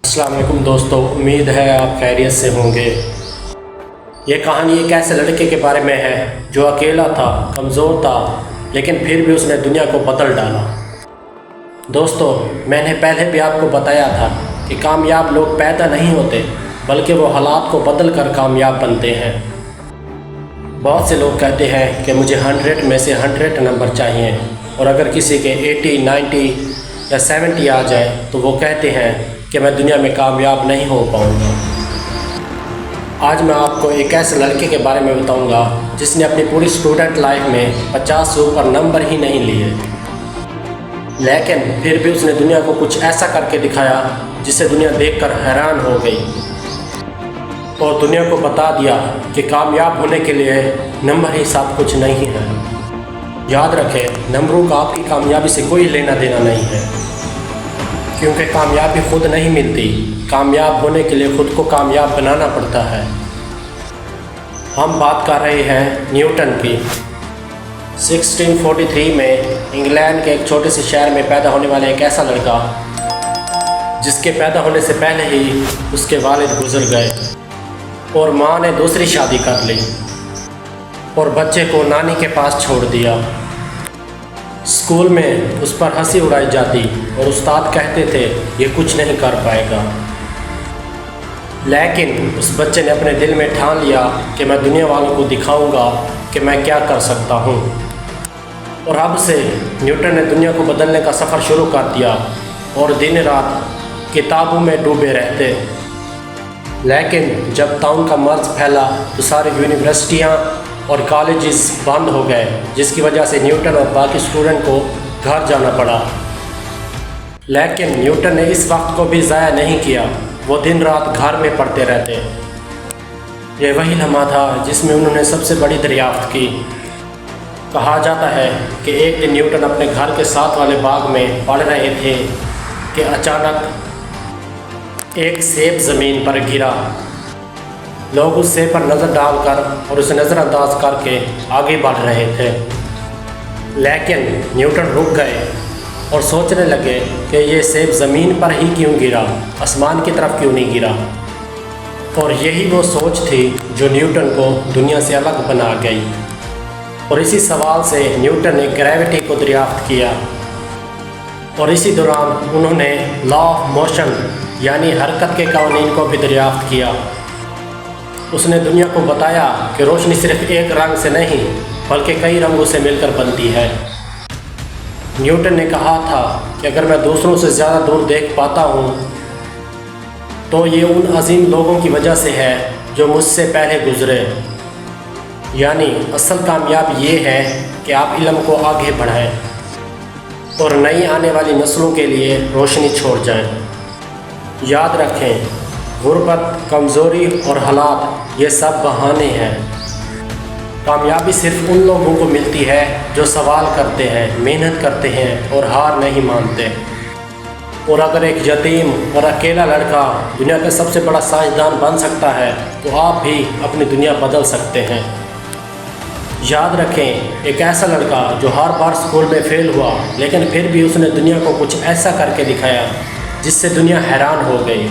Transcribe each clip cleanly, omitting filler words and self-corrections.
अस्सलाम वालेकुम दोस्तों, उम्मीद है आप खैरियत से होंगे। ये कहानी एक ऐसे लड़के के बारे में है जो अकेला था, कमज़ोर था, लेकिन फिर भी उसने दुनिया को बदल डाला। दोस्तों, मैंने पहले भी आपको बताया था कि कामयाब लोग पैदा नहीं होते, बल्कि वो हालात को बदल कर कामयाब बनते हैं। बहुत से लोग कहते हैं कि मुझे 100 में से 100 नंबर चाहिए, और अगर किसी के 80, 90 या 70 आ जाए तो वो कहते हैं कि मैं दुनिया में कामयाब नहीं हो पाऊँगा। आज मैं आपको एक ऐसे लड़के के बारे में बताऊँगा जिसने अपनी पूरी स्टूडेंट लाइफ में 50 से ऊपर नंबर ही नहीं लिए, लेकिन फिर भी उसने दुनिया को कुछ ऐसा करके दिखाया जिसे दुनिया देखकर हैरान हो गई, और दुनिया को बता दिया कि कामयाब होने के लिए नंबर ही सब कुछ नहीं है। याद रखें, नंबरों का आपकी कामयाबी से कोई लेना देना नहीं है, क्योंकि कामयाबी खुद नहीं मिलती। कामयाब होने के लिए खुद को कामयाब बनाना पड़ता है। हम बात कर रहे हैं न्यूटन की। 1643 में इंग्लैंड के एक छोटे से शहर में पैदा होने वाला एक ऐसा लड़का, जिसके पैदा होने से पहले ही उसके वालिद गुजर गए और माँ ने दूसरी शादी कर ली और बच्चे को नानी के पास छोड़ दिया। स्कूल में उस पर हंसी उड़ाई जाती और उस्ताद कहते थे ये कुछ नहीं कर पाएगा, लेकिन उस बच्चे ने अपने दिल में ठान लिया कि मैं दुनिया वालों को दिखाऊंगा कि मैं क्या कर सकता हूँ। और अब से न्यूटन ने दुनिया को बदलने का सफ़र शुरू कर दिया और दिन रात किताबों में डूबे रहते। लेकिन जब ताउन का मर्ज फैला तो सारी यूनिवर्सिटियाँ और कॉलेजेस बंद हो गए, जिसकी वजह से न्यूटन और बाकी स्टूडेंट को घर जाना पड़ा। लेकिन न्यूटन ने इस वक्त को भी ज़ाया नहीं किया, वो दिन रात घर में पढ़ते रहते। ये वही लम्हा था जिसमें उन्होंने सबसे बड़ी दरियाफ्त की। कहा जाता है कि एक दिन न्यूटन अपने घर के साथ वाले बाग में पढ़ रहे थे कि अचानक एक सेब ज़मीन पर गिरा। लोग उस सेब पर नज़र डालकर और उसे नज़रअंदाज करके आगे बढ़ रहे थे, लेकिन न्यूटन रुक गए और सोचने लगे कि ये सेब ज़मीन पर ही क्यों गिरा, आसमान की तरफ क्यों नहीं गिरा। और यही वो सोच थी जो न्यूटन को दुनिया से अलग बना गई। और इसी सवाल से न्यूटन ने ग्रेविटी को दरियाफ्त किया, और इसी दौरान उन्होंने लॉ ऑफ मोशन यानी हरकत के कानून को भी दरियाफ्त किया। उसने दुनिया को बताया कि रोशनी सिर्फ एक रंग से नहीं बल्कि कई रंगों से मिलकर बनती है। न्यूटन ने कहा था कि अगर मैं दूसरों से ज़्यादा दूर देख पाता हूँ तो ये उन अजीम लोगों की वजह से है जो मुझसे पहले गुजरे। यानी असल कामयाब ये है कि आप इल्म को आगे बढ़ाएं और नई आने वाली नस्लों के लिए रोशनी छोड़ जाएं। याद रखें, गुर्बत, कमज़ोरी और हालात ये सब बहाने हैं। कामयाबी सिर्फ उन लोगों को मिलती है जो सवाल करते हैं, मेहनत करते हैं और हार नहीं मानते। और अगर एक यतीम और अकेला लड़का दुनिया का सबसे बड़ा साइंसदान बन सकता है तो आप भी अपनी दुनिया बदल सकते हैं। याद रखें, एक ऐसा लड़का जो हर बार स्कूल में फेल हुआ, लेकिन फिर भी उसने दुनिया को कुछ ऐसा करके दिखाया जिससे दुनिया हैरान हो गई।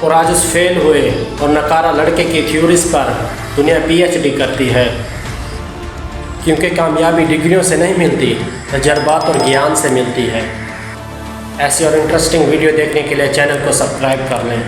और आज उस फेल हुए और नकारा लड़के की थ्योरीज पर दुनिया PhD करती है, क्योंकि कामयाबी डिग्रियों से नहीं मिलती, तजर्बात और ज्ञान से मिलती है। ऐसी और इंटरेस्टिंग वीडियो देखने के लिए चैनल को सब्सक्राइब कर लें।